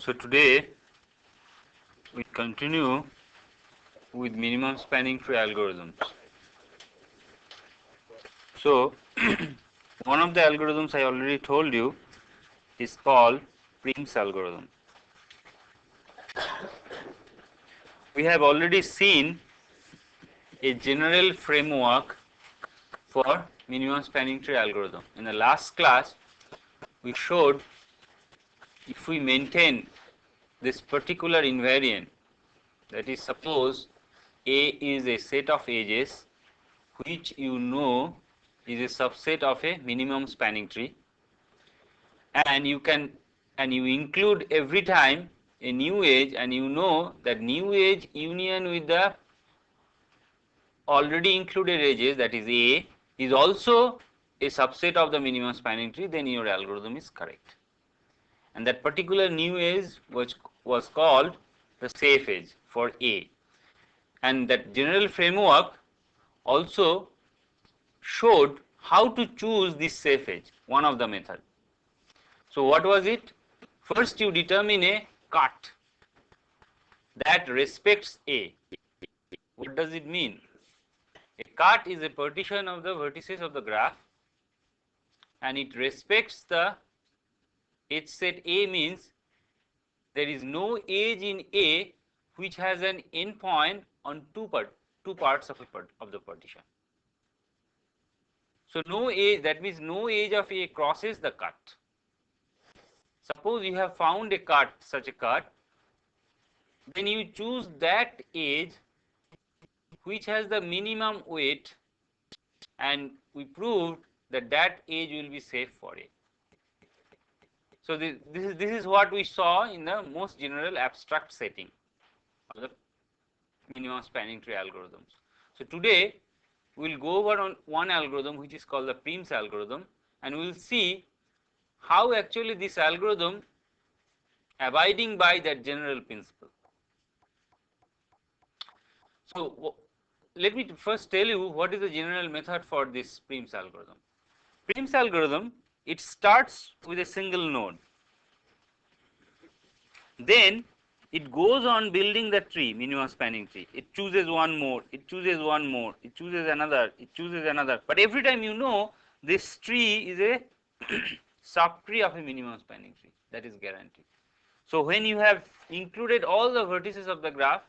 So today we continue with minimum spanning tree algorithms. So one of the algorithms I already told you is called Prim's algorithm. We have already seen a general framework for minimum spanning tree algorithm. In the last class we showed if we maintain this particular invariant, that is, suppose A is a set of edges which you know is a subset of a minimum spanning tree, and you include every time a new edge, and you know that new edge union with the already included edges, that is A, is also a subset of the minimum spanning tree, then your algorithm is correct. And that particular new edge was called the safe edge for A. And that general framework also showed how to choose this safe edge, one of the method. So what was it? First you determine a cut that respects A. What does it mean? A cut is a partition of the vertices of the graph, and it respects the edge set A, means there is no edge in A which has an endpoint on two parts of the partition. So no edge, that means no edge of A crosses the cut. Suppose you have found a cut, such a cut, then you choose that edge which has the minimum weight, and we proved that that edge will be safe for A. So this is what we saw in the most general abstract setting of the minimum spanning tree algorithms. So today we will go over on one algorithm which is called the Prim's algorithm, and we will see how actually this algorithm abiding by that general principle. So let me first tell you what is the general method for this Prim's algorithm. Prim's algorithm, it starts with a single node. Then it goes on building the tree, minimum spanning tree. It chooses one more, it chooses one more, it chooses another, it chooses another. But every time you know this tree is a subtree of a minimum spanning tree, that is guaranteed. So when you have included all the vertices of the graph,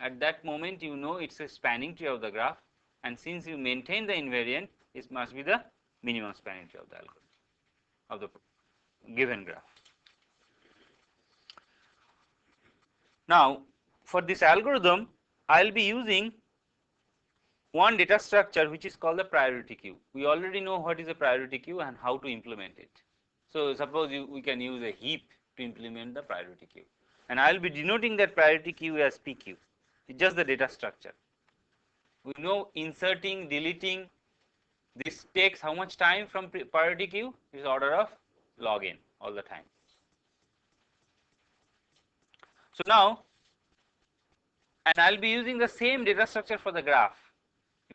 at that moment you know it's a spanning tree of the graph, and since you maintain the invariant, it must be the minimum spanning tree of the algorithm, of the given graph. Now for this algorithm I will be using one data structure which is called the priority queue. We already know what is a priority queue and how to implement it. So suppose we can use a heap to implement the priority queue, and I will be denoting that priority queue as PQ. It's just the data structure. We know inserting, deleting, this takes how much time from priority queue? Is order of log n all the time. So now, and I will be using the same data structure for the graph.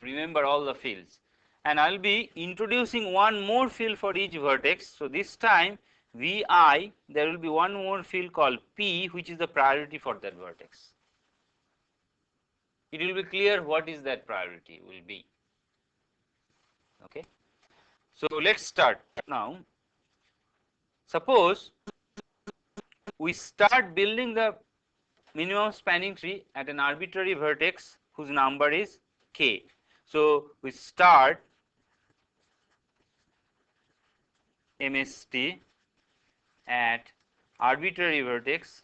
Remember all the fields, and I will be introducing one more field for each vertex. So this time Vi, there will be one more field called P, which is the priority for that vertex. It will be clear what is that priority will be. Okay. So let's start now. Suppose we start building the minimum spanning tree at an arbitrary vertex whose number is k. So we start MST at arbitrary vertex.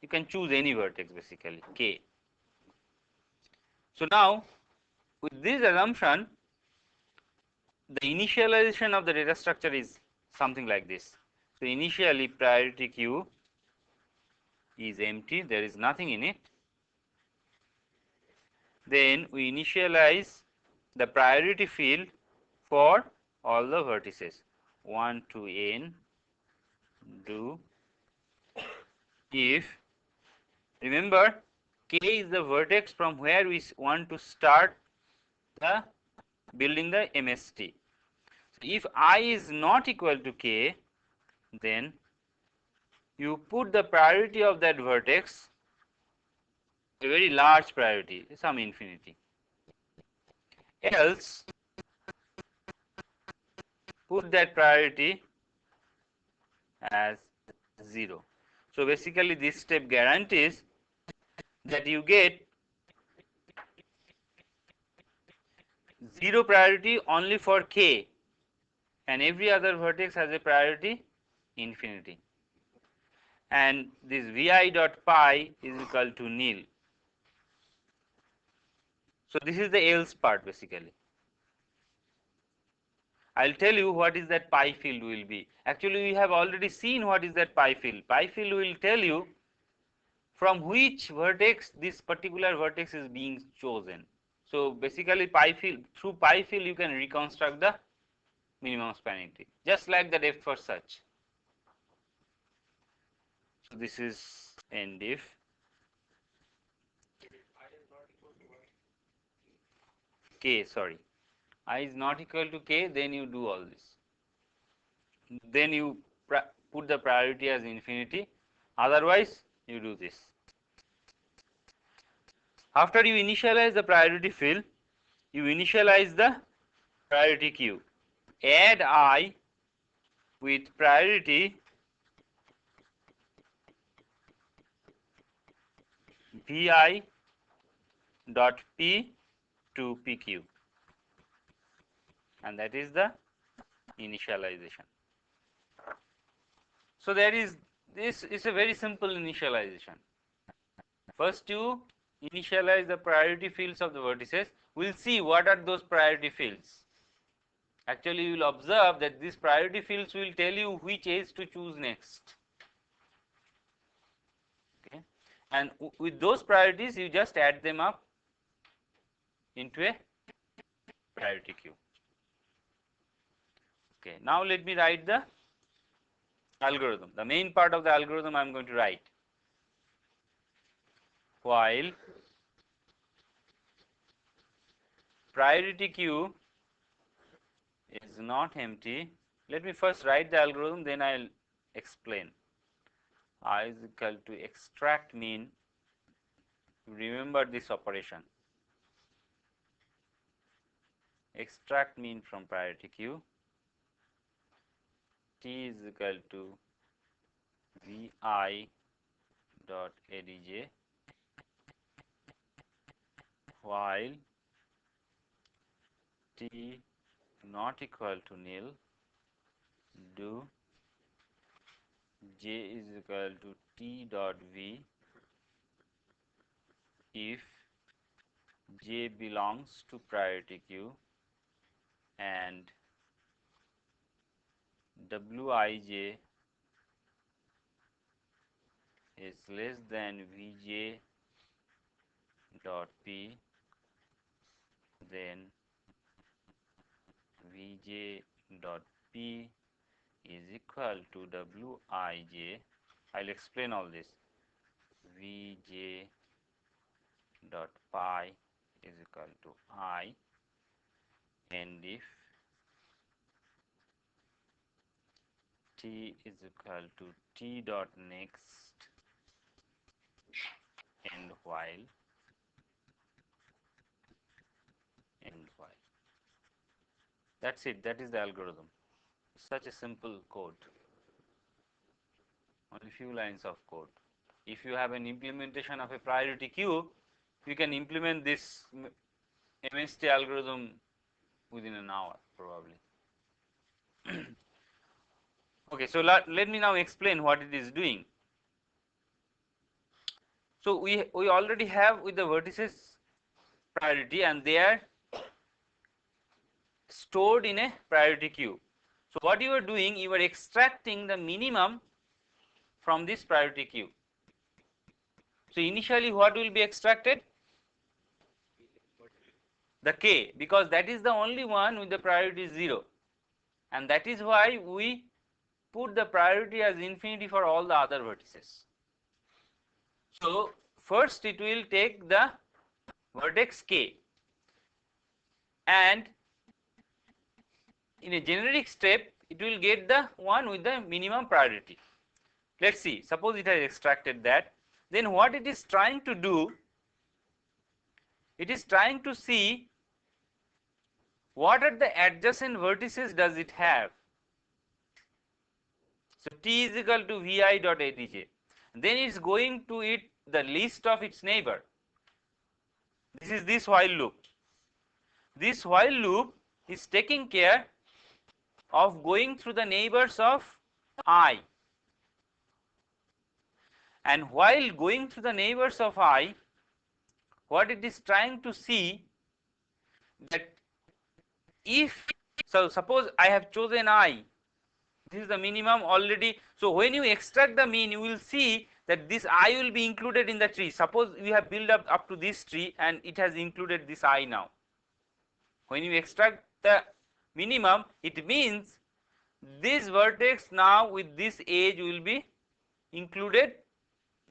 You can choose any vertex basically, k. So now with this assumption, the initialization of the data structure is something like this. So initially priority queue is empty, there is nothing in it. Then we initialize the priority field for all the vertices 1 to n do if, remember, k is the vertex from where we want to start the building the MST. So if I is not equal to k, then you put the priority of that vertex, a very large priority, some infinity. Else, put that priority as 0. So basically this step guarantees that you get 0 priority only for k, and every other vertex has a priority infinity, and this vi dot pi is equal to nil. So this is the else part basically. I'll tell you what is that pi field will be. Actually we have already seen what is that pi field. Pi field will tell you from which vertex this particular vertex is being chosen. So basically pi field, through pi field you can reconstruct the minimum spanning tree, just like the depth first search. So this is end if k, sorry, I is not equal to k, then you do all this. Then you put the priority as infinity, otherwise you do this. After you initialize the priority field, you initialize the priority queue. Add I with priority vi dot p to pq, and that is the initialization. So there is, this is a very simple initialization. First you initialize the priority fields of the vertices. We'll see what are those priority fields. Actually you will observe that these priority fields will tell you which edge to choose next. Okay, and with those priorities you just add them up into a priority queue. Okay, now let me write the algorithm. The main part of the algorithm I am going to write. While priority queue is not empty, let me first write the algorithm, then I'll explain. I is equal to extract mean. Remember this operation. Extract mean from priority queue. T is equal to vi dot adj while t not equal to nil, do j is equal to t dot v if j belongs to priority queue and wij is less than vj dot p, then vj dot p is equal to wij. I'll explain all this. Vj dot pi is equal to I, and if t is equal to t dot next and while and while. That's it. That is the algorithm. Such a simple code. Only few lines of code. If you have an implementation of a priority queue, you can implement this MST algorithm within an hour probably. Okay, so let me now explain what it is doing. So we already have with the vertices priority, and they are stored in a priority queue. So what you are doing, you are extracting the minimum from this priority queue. So initially what will be extracted? The k, because that is the only one with the priority 0, and that is why we put the priority as infinity for all the other vertices. So first it will take the vertex k, and in a generic step it will get the one with the minimum priority. Let's see, suppose it has extracted that, then what it is trying to do, it is trying to see what are the adjacent vertices does it have. So T is equal to Vi dot Adj. Then it's going to it the list of its neighbor. This is this while loop. This while loop is taking care of going through the neighbors of I. And while going through the neighbors of I, what it is trying to see that if, so suppose I have chosen I, this is the minimum already. So when you extract the mean, you will see that this I will be included in the tree. Suppose you have built up to this tree and it has included this I now. When you extract the minimum, it means this vertex now with this edge will be included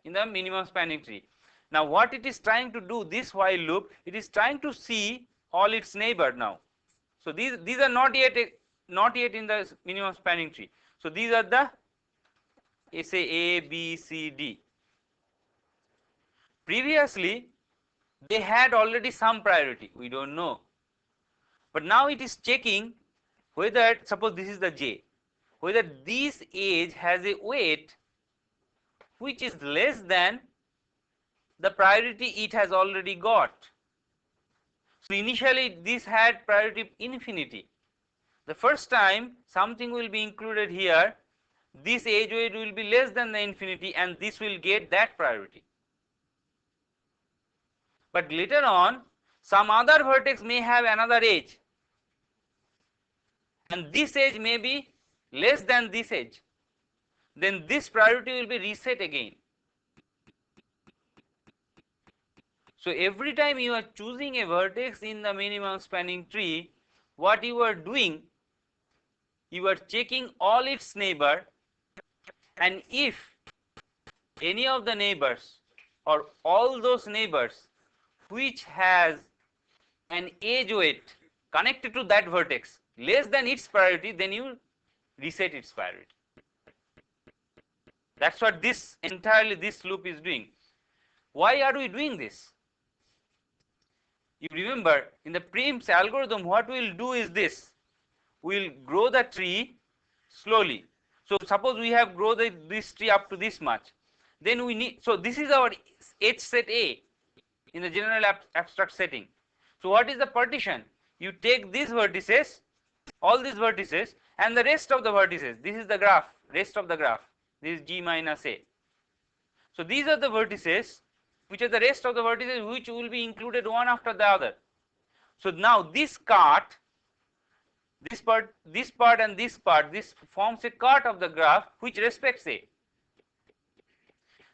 in the minimum spanning tree. Now what it is trying to do, this while loop, it is trying to see all its neighbor now. So these are not yet in the minimum spanning tree. So these are the say A, B, C, D. Previously they had already some priority, we don't know. But now it is checking whether, suppose this is the J, whether this edge has a weight which is less than the priority it has already got. So initially this had priority infinity. The first time something will be included here, this edge weight will be less than the infinity and this will get that priority. But later on some other vertex may have another edge and this edge may be less than this edge, then this priority will be reset again. So every time you are choosing a vertex in the minimum spanning tree, what you are doing, you are checking all its neighbor, and if any of the neighbors or all those neighbors which has an edge weight connected to that vertex less than its priority, then you reset its priority. That's what this entirely this loop is doing. Why are we doing this? You remember in the Prim's algorithm what we will do is this, we will grow the tree slowly. So suppose we have grown this tree up to this much, then we need, so this is our H set A in the general abstract setting. So what is the partition? You take these vertices, all these vertices and the rest of the vertices, this is the graph, rest of the graph, this is G minus A. So these are the vertices which are the rest of the vertices which will be included one after the other. So now this cart, this part and this part, this forms a cart of the graph which respects A.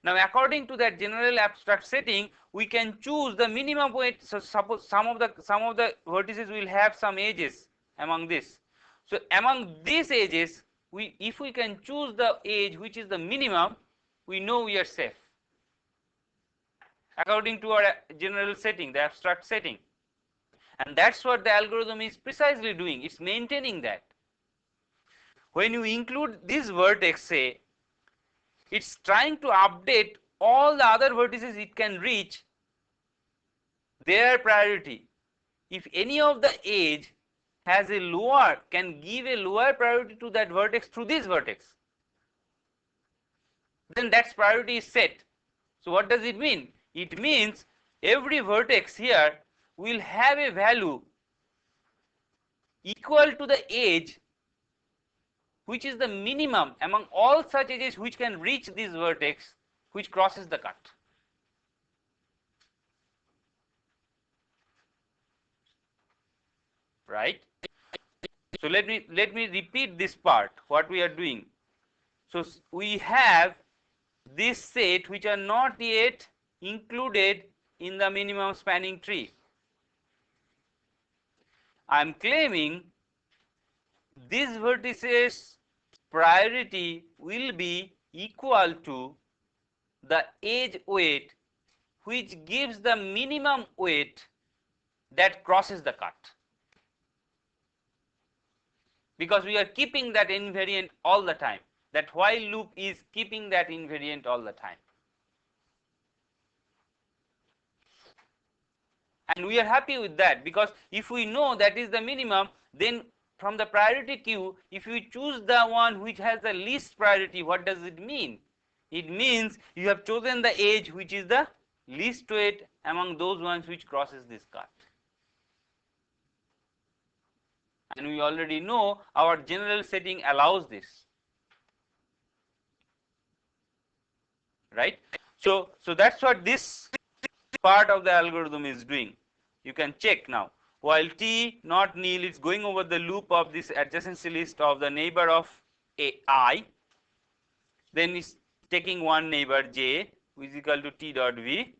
Now according to that general abstract setting, we can choose the minimum weight. So suppose some of the vertices will have some edges among this. So among these edges, if we can choose the edge which is the minimum, we know we are safe according to our general setting, the abstract setting. And that's what the algorithm is precisely doing, it's maintaining that. When you include this vertex, say, it's trying to update all the other vertices it can reach their priority. If any of the edge has a lower, can give a lower priority to that vertex through this vertex, then that priority is set. So what does it mean? It means every vertex here will have a value equal to the edge which is the minimum among all such edges which can reach this vertex which crosses the cut. Right? So let me repeat this part, what we are doing. So we have this set which are not yet included in the minimum spanning tree. I am claiming these vertices priority will be equal to the edge weight which gives the minimum weight that crosses the cut. because we are keeping that invariant all the time. That while loop is keeping that invariant all the time. And we are happy with that, because if we know that is the minimum, then from the priority queue, if we choose the one which has the least priority, what does it mean? It means you have chosen the edge which is the least weight among those ones which crosses this cut. And we already know our general setting allows this, right? So that's what this part of the algorithm is doing. You can check now. While t not nil is going over the loop of this adjacency list of the neighbor of I, then it's taking one neighbor j which is equal to t dot v.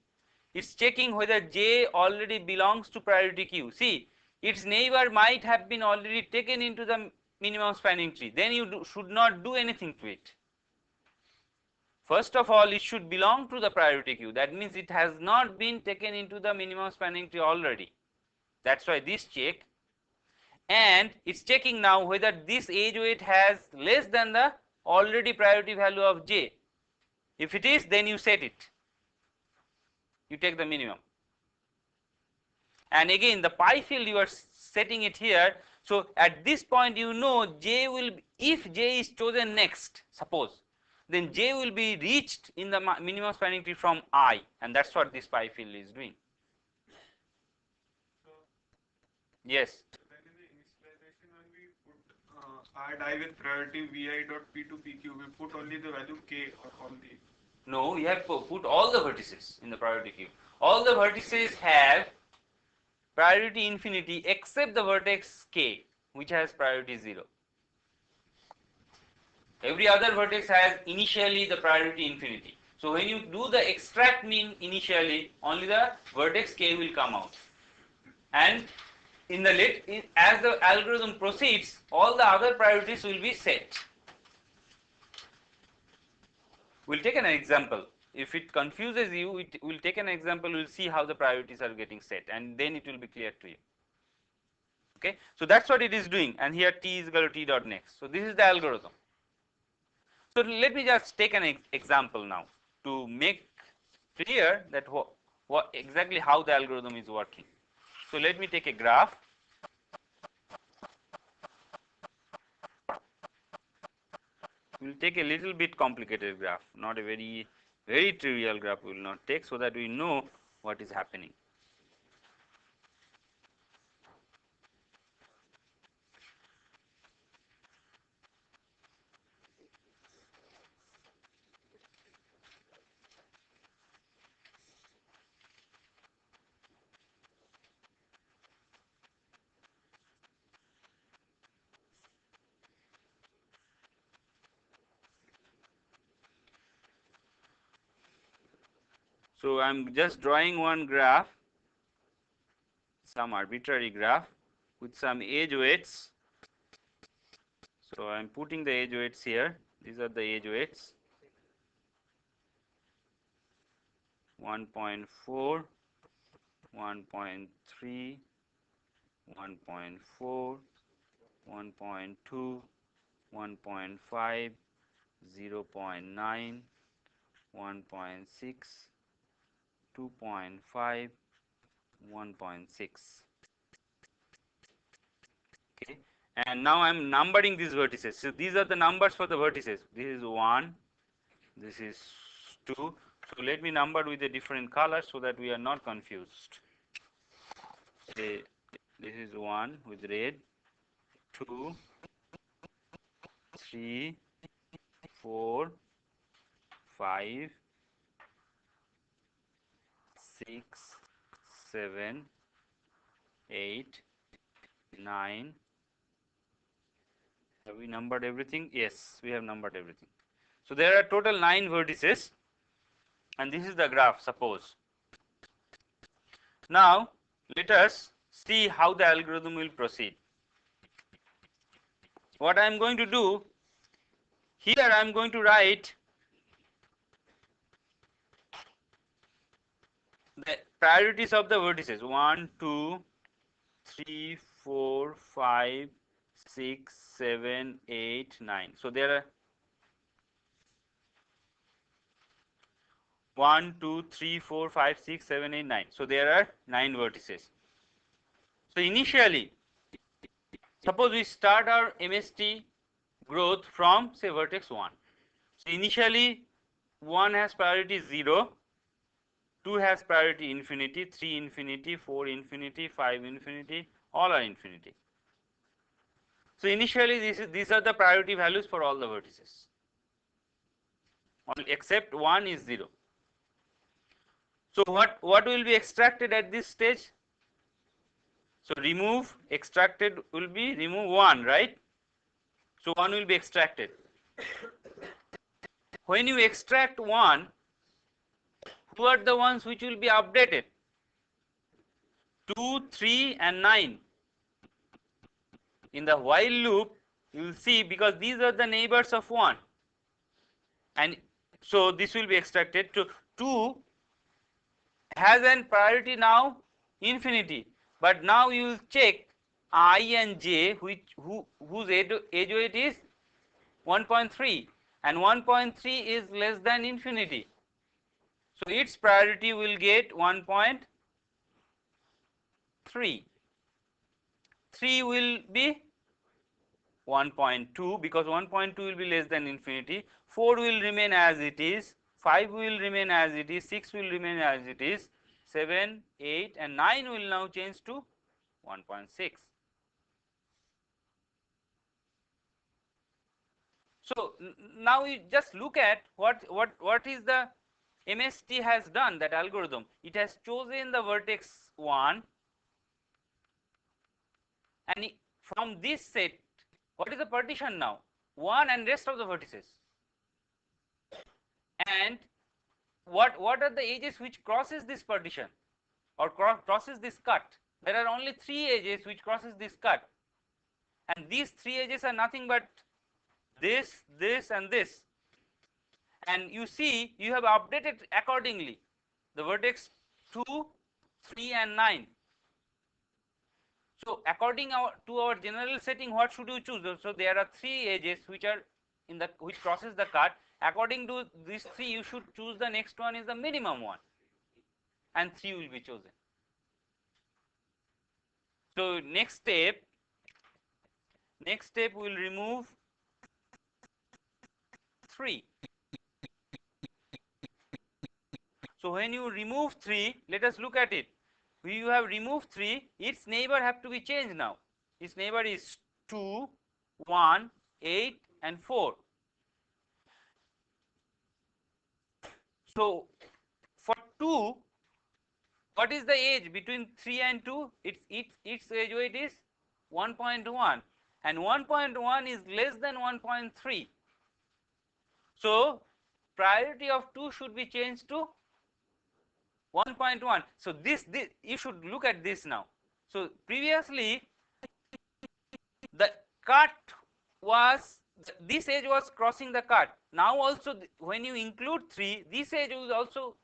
It's checking whether j already belongs to priority queue. See, its neighbor might have been already taken into the minimum spanning tree. Then you should not do anything to it. First of all, it should belong to the priority queue. That means it has not been taken into the minimum spanning tree already. That's why this check, and it's checking now whether this edge weight has less than the already priority value of j. If it is, then you set it. You take the minimum. And again, the pi field you are setting it here. So at this point, you know j will, if j is chosen next, suppose, then j will be reached in the minimum spanning tree from I, and that's what this pi field is doing. Yes. Then in the initialization, when we put add I with priority vi dot p to pq, we put only the value k or all the. No, you have to put all the vertices in the priority queue. All the vertices have priority infinity except the vertex k, which has priority 0. Every other vertex has initially the priority infinity. So when you do the extract min initially, only the vertex k will come out. And in the as the algorithm proceeds, all the other priorities will be set. We'll take an example. If it confuses you, we'll take an example. We'll see how the priorities are getting set, and then it will be clear to you. Okay, so that's what it is doing, and here t is equal to t dot next. So this is the algorithm. So let me just take an example now to make clear that what exactly how the algorithm is working. So let me take a graph. We'll take a little bit complicated graph, not a very trivial graph. We will not take, so that we know what is happening. So I'm just drawing one graph, some arbitrary graph with some edge weights. So I'm putting the edge weights here. These are the edge weights. 1.4, 1.3, 1.4, 1.2, 1.5, 0.9, 1.6, 2.5, 1.6. Okay, and now I'm numbering these vertices. So these are the numbers for the vertices. This is 1, this is 2. So let me number with a different color so that we are not confused. Say this is 1 with red, 2, 3, 4, 5, 6, 7, 8, 9. Have we numbered everything? Yes, we have numbered everything. So there are total 9 vertices, and this is the graph, suppose. Now let us see how the algorithm will proceed. What I am going to do here, I am going to write the priorities of the vertices 1, 2, 3, 4, 5, 6, 7, 8, 9. So there are 1, 2, 3, 4, 5, 6, 7, 8, 9. So there are 9 vertices. So initially, suppose we start our MST growth from say vertex 1. So initially 1 has priority 0, 2 has priority infinity, 3 infinity, 4 infinity, 5 infinity, all are infinity. So initially these are the priority values for all the vertices, except 1 is 0. So what will be extracted at this stage? So remove, extracted will be remove 1, right? So 1 will be extracted. When you extract 1, who are the ones which will be updated? 2, 3 and 9. In the while loop, you will see, because these are the neighbors of 1, and so this will be extracted. To 2 has an priority now infinity, but now you will check I and j whose edge weight is 1.3, and 1.3 is less than infinity. So its priority will get 1.3. 3 will be 1.2, because 1.2 will be less than infinity. 4 will remain as it is, 5 will remain as it is, 6 will remain as it is, 7, 8 and 9 will now change to 1.6. So now you just look at what is the MST has done, that algorithm. It has chosen the vertex 1, and from this set, what is the partition now? 1 and rest of the vertices. And what are the edges which crosses this partition or crosses this cut? There are only 3 edges which crosses this cut, and these 3 edges are nothing but this, this and this. And you see, you have updated accordingly the vertex 2, 3 and 9. So according to our general setting, what should you choose? So there are 3 edges which are which crosses the cut. According to these 3, you should choose the next one is the minimum one, and 3 will be chosen. So next step we will remove 3. So when you remove 3, let us look at it. You have removed 3, its neighbor have to be changed now. Its neighbor is 2, 1, 8 and 4. So for 2, what is the age between 3 and 2? Its age weight is 1.1, and 1.1 is less than 1.3. So priority of 2 should be changed to 1.1. So this you should look at this now. So previously the cut was, this edge was crossing the cut. Now also when you include 3, this edge will also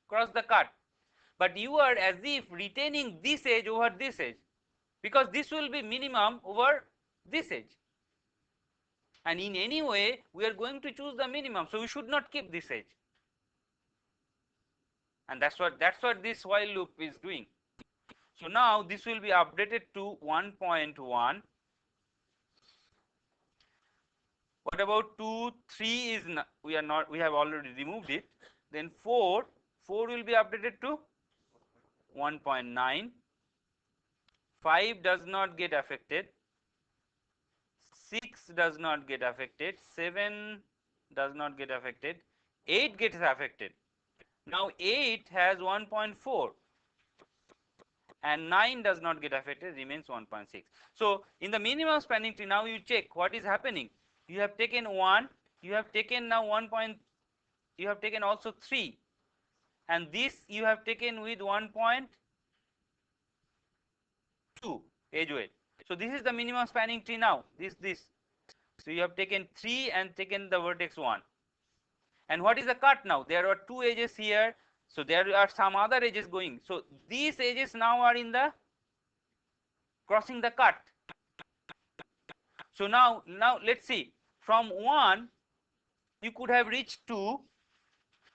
cross the cut, but you are as if retaining this edge over this edge, because this will be minimum over this edge, and in any way we are going to choose the minimum, so we should not keep this edge. And that's what this while loop is doing. So now this will be updated to 1.1. What about 2, 3 is we have already removed it. Then 4 will be updated to 1.9. 5 does not get affected. 6 does not get affected. 7 does not get affected. 8 gets affected. Now 8 has 1.4. and 9 does not get affected, remains 1.6. So in the minimum spanning tree, now you check what is happening. You have taken 1, you have taken now 1. You have taken also 3, and this you have taken with 1.2 edge weight. So this is the minimum spanning tree now. This. So you have taken 3 and taken the vertex 1. And what is the cut now? There are 2 edges here. So there are some other edges going. So these edges now are in the crossing the cut. So now let's see, from 1 you could have reached 2,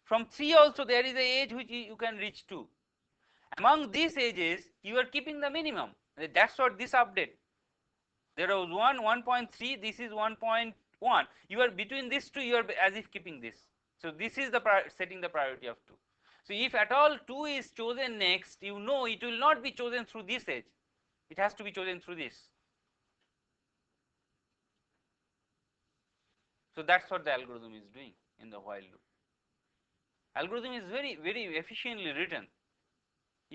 from 3 also there is a edge which you can reach 2. Among these edges you are keeping the minimum. That's what this update. There was 1.3, this is 1.1. You are between these two, you are as if keeping this. So this is the setting the priority of 2. So if at all 2 is chosen next, you know it will not be chosen through this edge. It has to be chosen through this. So that's what the algorithm is doing in the while loop. Algorithm is very efficiently written.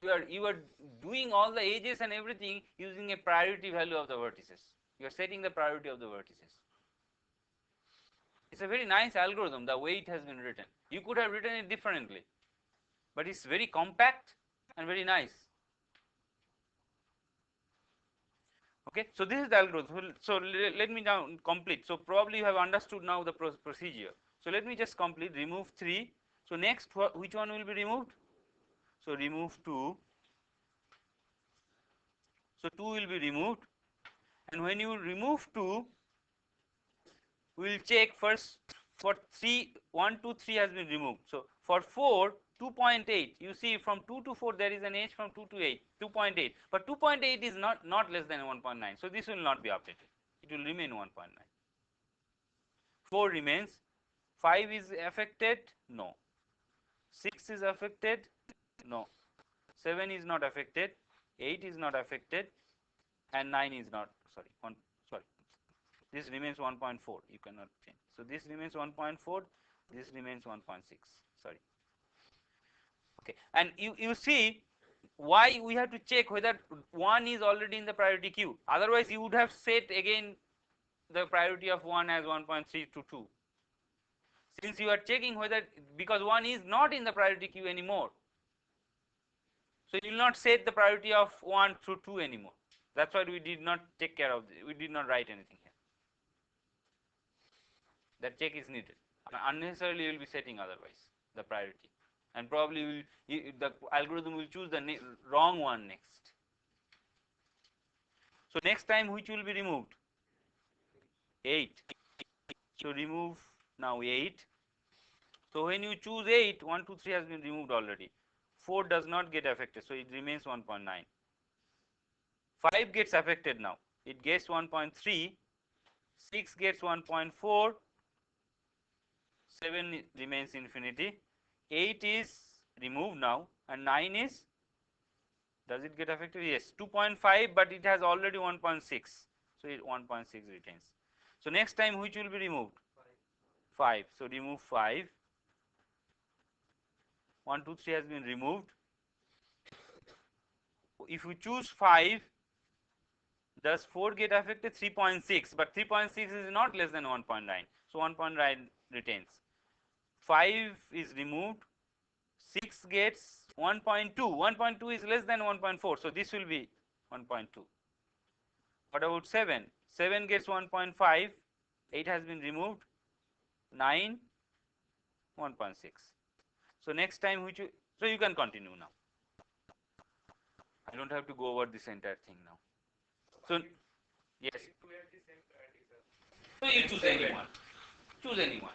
You are doing all the edges and everything using a priority value of the vertices. You are setting the priority of the vertices. It's a very nice algorithm the way it has been written. You could have written it differently, but it's very compact and very nice. Okay, so this is the algorithm. So let me now complete. So probably you have understood now the procedure. So let me just complete. Remove 3. So next, which one will be removed? So remove 2. So 2 will be removed, and when you remove 2, we will check first for 3. 1, 2, 3 has been removed. So for 4, 2.8. You see from 2 to 4 there is an edge from 2 to 8, 2.8. But 2.8 is not less than 1.9. So this will not be updated. It will remain 1.9. 4 remains. 5 is affected? No. 6 is affected? No. 7 is not affected. 8 is not affected. And 9 is not, sorry, this remains 1.4. You cannot change. So this remains 1.4. This remains 1.6. Sorry. Okay. And you see why we have to check whether 1 is already in the priority queue. Otherwise, you would have set again the priority of 1 as 1.3 to 2. Since you are checking whether, because 1 is not in the priority queue anymore, so you will not set the priority of 1 through 2 anymore. That's why we did not take care of this. We did not write anything here. That check is needed. Unnecessarily you will be setting otherwise the priority, and probably the algorithm will choose the wrong one next. So next time which will be removed? 8. So remove now 8. So when you choose 8, 1, 2, 3 has been removed already. 4 does not get affected, so it remains 1.9. 5 gets affected now. It gets 1.3. 6 gets 1.4. 7 remains infinity. 8 is removed now, and 9 is, does it get affected? Yes, 2.5, but it has already 1.6. So it 1.6 retains. So next time which will be removed? 5. So remove 5. 1, 2, 3 has been removed. If you choose 5, does 4 get affected? 3.6, but 3.6 is not less than 1.9. So 1.9 retains. 5 is removed. 6 gets 1.2. 1.2 is less than 1.4. So this will be 1.2. What about 7? 7 gets 1.5. 8 has been removed. 9, 1.6. So next time which you, so you can continue now. I don't have to go over this entire thing now. So yes. So you choose anyone. Choose anyone.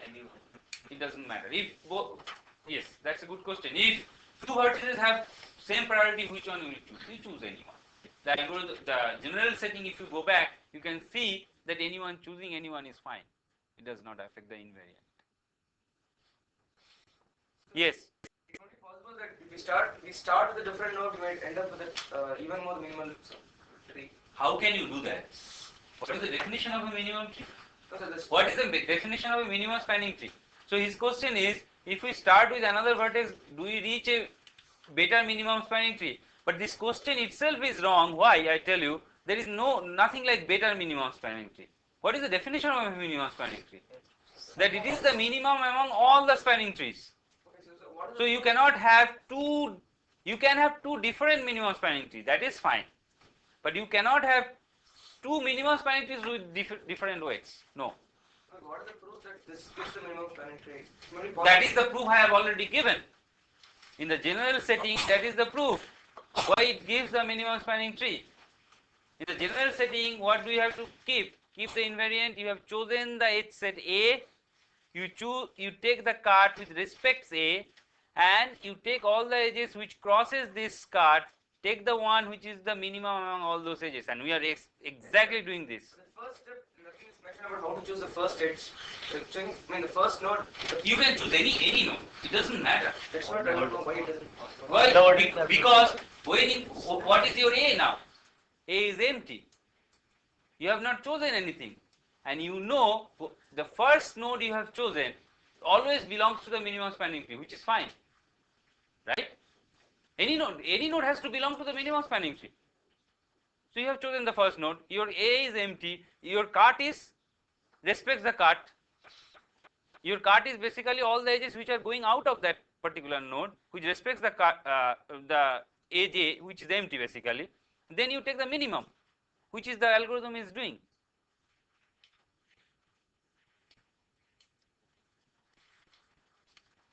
It doesn't matter. If both, yes, that's a good question. If two vertices have same priority, which one will you choose? You choose anyone. The general setting, if you go back, you can see that anyone choosing anyone is fine. It does not affect the invariant. Yes. It's only possible that we start with a different node, we might end up with even more minimal tree. How can you do that? What is the definition of a minimum tree? So What is the definition of a minimum spanning tree? So his question is, if we start with another vertex, do we reach a better minimum spanning tree? But this question itself is wrong. Why? I tell you, there is nothing like better minimum spanning tree. What is the definition of a minimum spanning tree? That it is the minimum among all the spanning trees. So you cannot have two. You can have two different minimum spanning trees. That is fine, but you cannot have two minimum spanning trees with different weights. No. What is the proof that this gives the minimum spanning tree? That is the proof I have already given. In the general setting, that is the proof why it gives the minimum spanning tree. In the general setting, what do you have to keep? keep the invariant. You have chosen the edge set A. You take the cart which respects A, and you take all the edges which crosses this cart. Take the one which is the minimum among all those edges, and we are exactly doing this. The first step, nothing is mentioned about how to choose the first edge. I mean, the first node. You can choose any node. It doesn't matter. That's what I don't know why it doesn't. Why? Because what is your A now? A is empty. You have not chosen anything, and you know the first node you have chosen always belongs to the minimum spanning tree, which is fine, right? Any node has to belong to the minimum spanning tree. So you have chosen the first node. Your A is empty. Your cart respects the cart. Your cart is basically all the edges which are going out of that particular node, which respects the edge A, which is empty basically. Then you take the minimum, which is the algorithm is doing.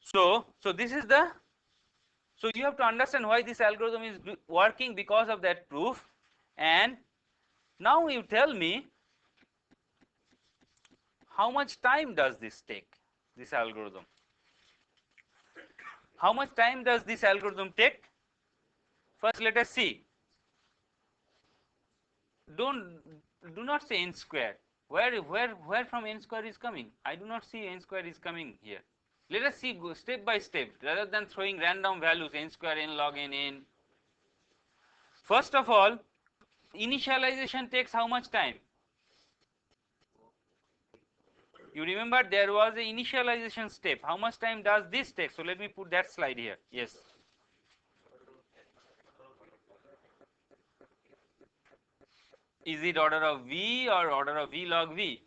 So this is the. So you have to understand why this algorithm is working because of that proof. And now you tell me, how much time does this take, this algorithm? How much time does this algorithm take? First let us see. Do not say n square. Where from n square is coming? I do not see n square is coming here. Let us see, go step by step, rather than throwing random values n square, n log n. First of all, initialization takes how much time? You remember there was a initialization step. How much time does this take? So let me put that slide here. Yes. Is it order of V or order of V log V?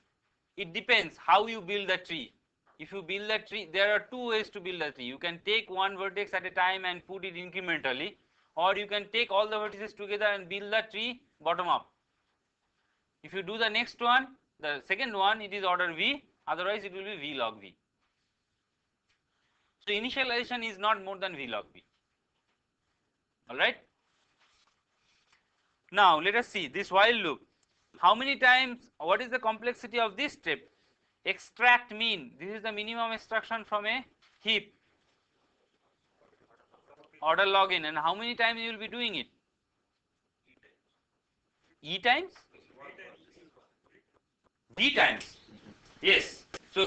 It depends how you build the tree. If you build the tree, there are two ways to build the tree. You can take one vertex at a time and put it incrementally, or you can take all the vertices together and build the tree bottom up. If you do the next one, the second one, it is order V, otherwise it will be V log V. So initialization is not more than V log V. Alright. Now let us see this while loop. How many times, what is the complexity of this step? Extract mean. This is the minimum extraction from a heap. Order log n, and how many times you will be doing it? E times? D times. Yes. So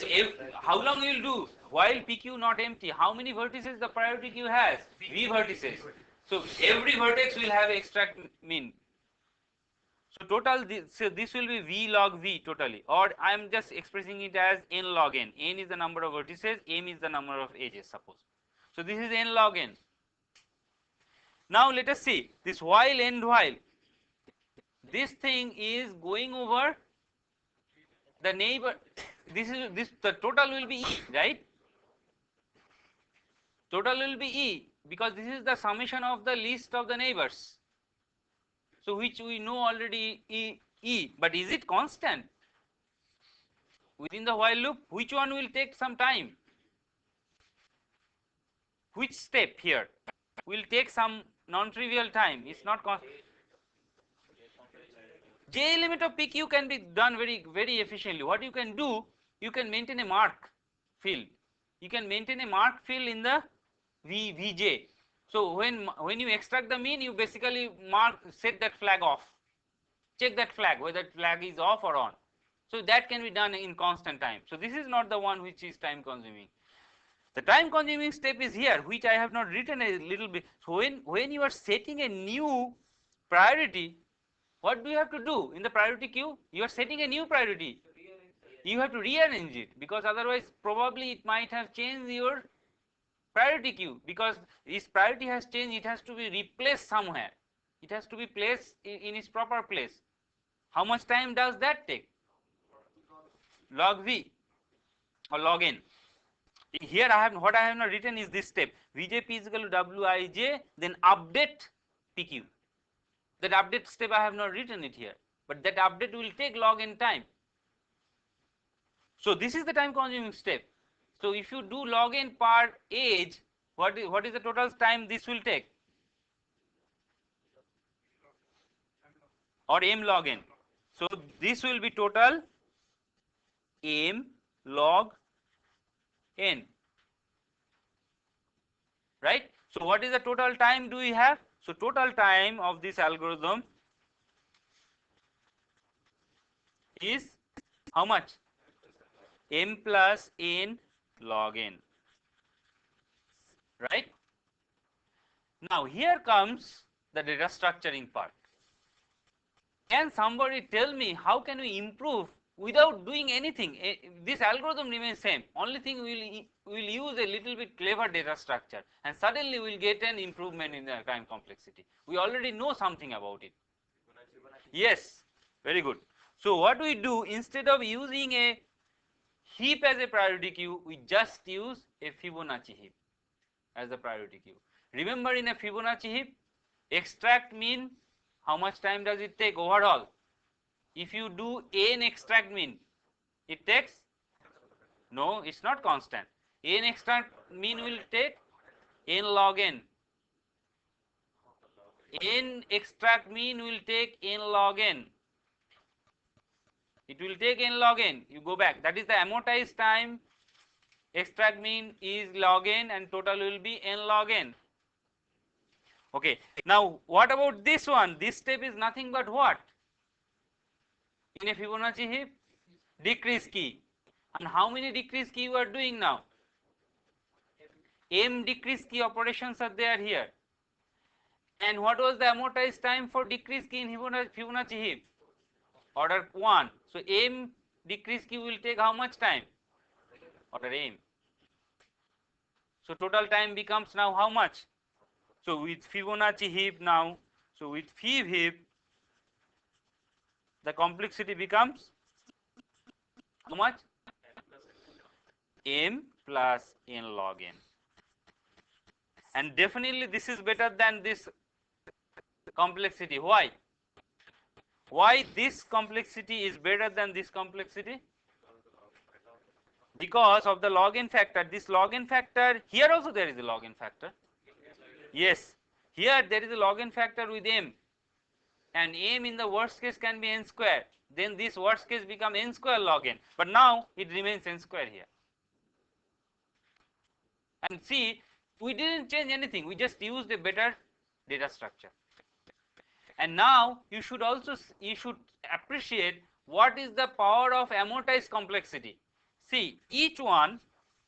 how long you will do? While PQ not empty, how many vertices the priority queue has? V vertices. So every vertex will have extract mean. So total, this will be V log V totally, or I am just expressing it as n log n. N is the number of vertices, m is the number of edges, suppose. So this is n log n. Now let us see this while end while. This thing is going over the neighbor. The total will be E, right? Total will be E, because this is the summation of the list of the neighbors. So which we know already E, but is it constant? Within the while loop, which one will take some time? Which step here will take some non-trivial time? It's not constant. J element of PQ can be done very efficiently. What you can do, you can maintain a mark field. You can maintain a mark field in the Vj. So when you extract the mean, you basically set that flag off. Check that flag whether that flag is off or on. So that can be done in constant time. So this is not the one which is time consuming. The time consuming step is here, which I have not written a little bit. So when you are setting a new priority, what do you have to do in the priority queue? You are setting a new priority. You have to rearrange it, because otherwise probably it might have changed your priority queue, because its priority has changed. It has to be replaced somewhere. It has to be placed in its proper place. How much time does that take? Log V or log n. Here what I have not written is this step. Vjp is equal to Wij, then update PQ. That update step I have not written it here, but that update will take log n time. So this is the time consuming step. So if you do log n per edge, what is the total time this will take? Or m log n. So this will be total m log n, right? So what is the total time do we have? So total time of this algorithm is how much? M plus n log n, right? Now here comes the data structuring part. Can somebody tell me how can we improve without doing anything? This algorithm remains same. Only thing we'll use a little bit clever data structure, and suddenly we'll get an improvement in the time complexity. We already know something about it. Yes, very good. So what we do, instead of using a heap as a priority queue, we just use a Fibonacci heap as a priority queue. Remember, in a Fibonacci heap, extract mean, how much time does it take overall? If you do n extract mean, it takes, no, it's not constant. N extract mean will take n log n. N extract mean will take n log n. It will take n log n. You go back. That is the amortized time. Extract mean is log n and total will be n log n. Okay. Now what about this one? This step is nothing but what? In a Fibonacci heap, decrease key. And how many decrease key you are doing now? M decrease key operations are there here. And what was the amortized time for decrease key in Fibonacci heap? Order 1. So M decrease key will take how much time? Order M. So total time becomes now how much? So with Fibonacci heap now, so with Fib heap, the complexity becomes how much? M plus n log n. And definitely this is better than this complexity. Why? Why this complexity is better than this complexity? Because of the log n factor. This log n factor, here also there is a log n factor. Yes, here there is a log n factor with m, and m in the worst case can be n square. Then this worst case become n square log n, but now it remains n square here. And see, we didn't change anything, we just used a better data structure. And now you should appreciate what is the power of amortized complexity. See, each one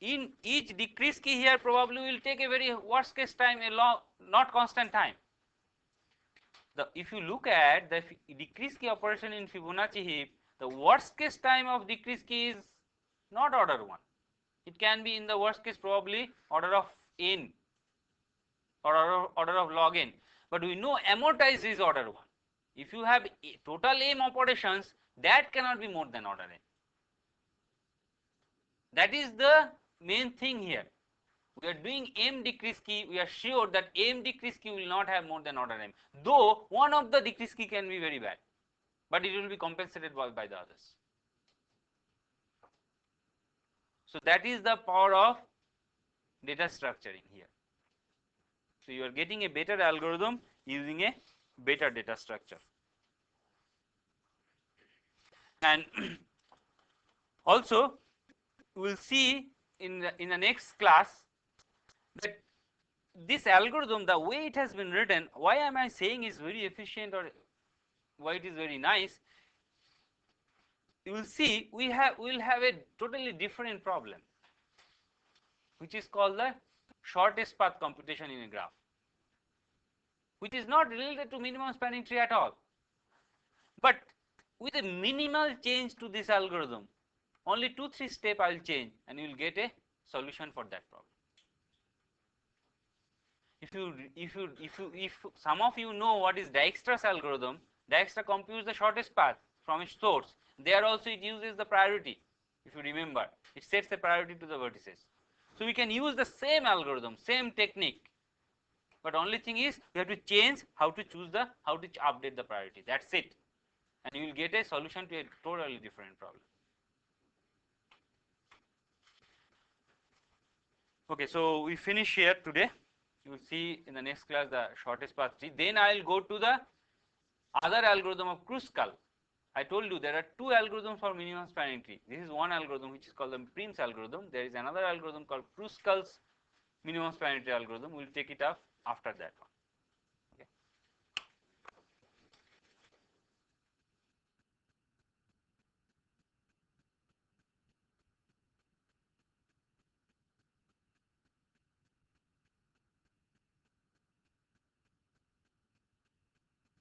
in each decrease key here probably will take a very worst case time, a long, not constant time. If you look at the decrease key operation in Fibonacci heap, the worst case time of decrease key is not order 1. It can be in the worst case probably order of n or order of log n. But we know amortized is order 1. If you have total m operations, that cannot be more than order n. That is the main thing here. We are doing m decrease key, we are sure that m decrease key will not have more than order m. Though one of the decrease key can be very bad, but it will be compensated by the others. So that is the power of data structuring here. So you are getting a better algorithm using a better data structure. And also we will see in the next class that this algorithm, the way it has been written, why am I saying is very efficient or why it is very nice? You will see we will have a totally different problem, which is called the shortest path computation in a graph, which is not related to minimum spanning tree at all. But with a minimal change to this algorithm, only 2-3 steps I will change and you will get a solution for that problem. If some of you know what is Dijkstra's algorithm, Dijkstra computes the shortest path from its source. There also it uses the priority. If you remember, it sets a priority to the vertices. So we can use the same algorithm, same technique, but only thing is we have to change how to update the priority. That's it, and you will get a solution to a totally different problem. Okay, so we finish here today. You will see in the next class the shortest path tree. Then I will go to the other algorithm of Kruskal. I told you there are two algorithms for minimum spanning tree. This is one algorithm which is called the Prim's algorithm. There is another algorithm called Kruskal's minimum spanning tree algorithm. We will take it up after that one.